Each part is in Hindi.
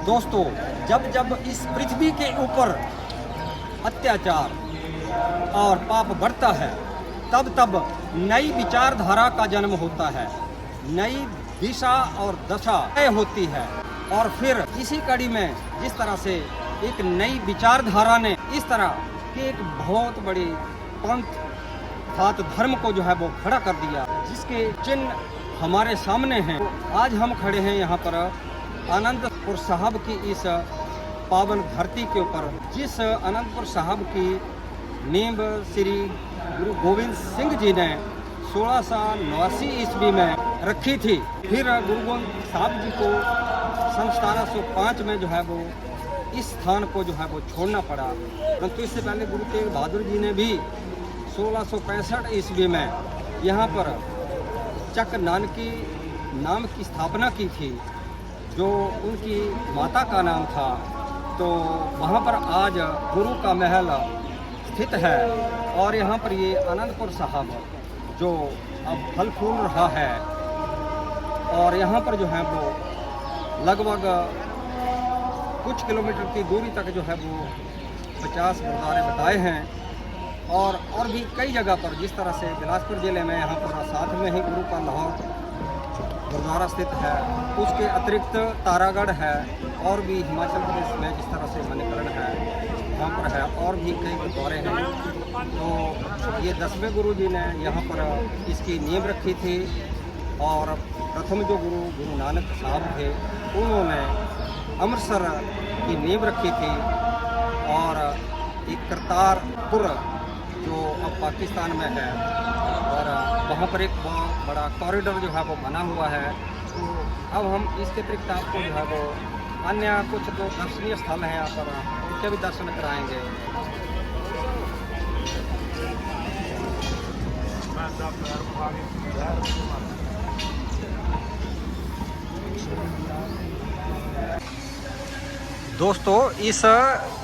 दोस्तों, जब जब इस पृथ्वी के ऊपर अत्याचार और पाप बढ़ता है, तब तब नई विचारधारा का जन्म होता है, नई दिशा और दशा तय होती है। और फिर इसी कड़ी में जिस तरह से एक नई विचारधारा ने इस तरह की एक बहुत बड़ी पंथ अर्थात धर्म को जो है वो खड़ा कर दिया, जिसके चिन्ह हमारे सामने हैं। आज हम खड़े हैं यहाँ पर आनंदपुर साहब की इस पावन धरती के ऊपर, जिस आनंदपुर साहब की नींव श्री गुरु गोविंद सिंह जी ने 1689 ईस्वी में रखी थी। फिर गुरु गोविंद साहब जी को सन 1705 में जो है वो इस स्थान को जो है वो छोड़ना पड़ा, परंतु इससे पहले गुरु तेग बहादुर जी ने भी 1665 ईस्वी में यहाँ पर चक नानकी नाम की स्थापना की थी, जो उनकी माता का नाम था। तो वहाँ पर आज गुरु का महल स्थित है और यहाँ पर ये आनंदपुर साहब जो अब फल फूल रहा है, और यहाँ पर जो है वो लगभग कुछ किलोमीटर की दूरी तक जो है वो 50 गुरुद्वारे बताए हैं। और भी कई जगह पर, जिस तरह से बिलासपुर ज़िले में यहाँ पर साथ में ही गुरु का लाहौर गुरुद्वारा स्थित है, उसके अतिरिक्त तारागढ़ है, और भी हिमाचल प्रदेश में जिस तरह से मणिकरण है वहाँ पर है, और भी कई गुरुद्वारे हैं। तो ये 10वें गुरु जी ने यहाँ पर इसकी नींव रखी थी, और प्रथम जो गुरु नानक साहब थे, उन्होंने अमृतसर की नींव रखी थी। और एक करतारपुर जो अब पाकिस्तान में है, और वहाँ पर एक बहुत बड़ा कॉरिडोर जो है वो बना हुआ है। तो अब हम इसके अतिरिक्त आपको जो है वो अन्य कुछ जो दर्शनीय स्थल हैं यहाँ पर, उनके भी दर्शन कराएंगे। दोस्तों, इस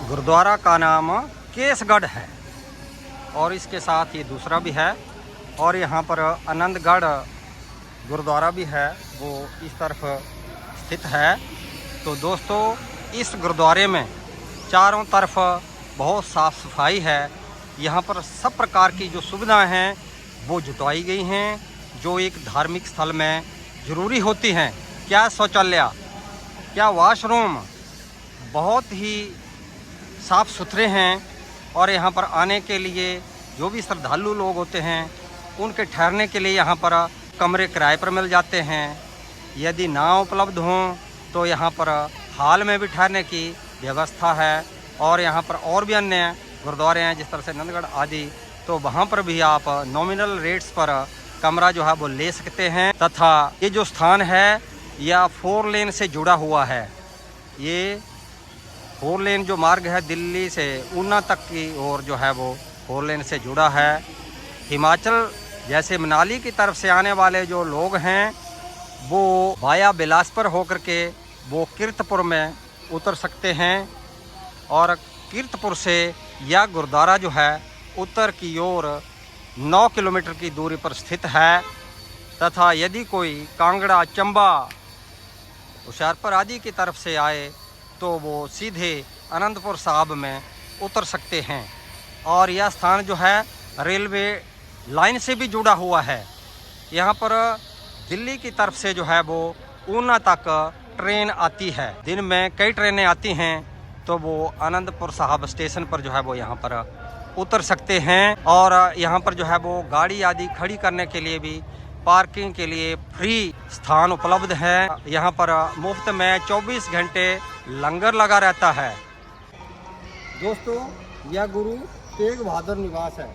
गुरुद्वारा का नाम केसगढ़ है, और इसके साथ ये दूसरा भी है, और यहाँ पर आनंदगढ़ गुरुद्वारा भी है, वो इस तरफ स्थित है। तो दोस्तों, इस गुरुद्वारे में चारों तरफ बहुत साफ़ सफाई है। यहाँ पर सब प्रकार की जो सुविधाएं हैं वो जुटाई गई हैं, जो एक धार्मिक स्थल में ज़रूरी होती हैं। क्या शौचालय, क्या वॉशरूम, बहुत ही साफ़ सुथरे हैं। और यहाँ पर आने के लिए जो भी श्रद्धालु लोग होते हैं, उनके ठहरने के लिए यहाँ पर कमरे किराए पर मिल जाते हैं। यदि ना उपलब्ध हों तो यहाँ पर हाल में भी ठहरने की व्यवस्था है। और यहाँ पर और भी अन्य गुरुद्वारे हैं, जिस तरह से नंदगढ़ आदि, तो वहाँ पर भी आप नॉमिनल रेट्स पर कमरा जो है वो ले सकते हैं। तथा ये जो स्थान है यह 4 लेन से जुड़ा हुआ है। ये 4 लेन जो मार्ग है दिल्ली से ऊना तक की ओर जो है वो 4 लेन से जुड़ा है। हिमाचल जैसे मनाली की तरफ से आने वाले जो लोग हैं, वो वाया बिलासपुर होकर के वो कीरतपुर में उतर सकते हैं। और कीरतपुर से यह गुरुद्वारा जो है उत्तर की ओर 9 किलोमीटर की दूरी पर स्थित है। तथा यदि कोई कांगड़ा, चंबा, होशियारपुर आदि की तरफ से आए तो वो सीधे आनंदपुर साहब में उतर सकते हैं। और यह स्थान जो है रेलवे लाइन से भी जुड़ा हुआ है। यहाँ पर दिल्ली की तरफ से जो है वो ऊना तक ट्रेन आती है। दिन में कई ट्रेनें आती हैं, तो वो आनंदपुर साहब स्टेशन पर जो है वो यहाँ पर उतर सकते हैं। और यहाँ पर जो है वो गाड़ी आदि खड़ी करने के लिए भी पार्किंग के लिए फ्री स्थान उपलब्ध है। यहाँ पर मुफ्त में 24 घंटे लंगर लगा रहता है। दोस्तों, यह गुरु तेग बहादुर निवास है।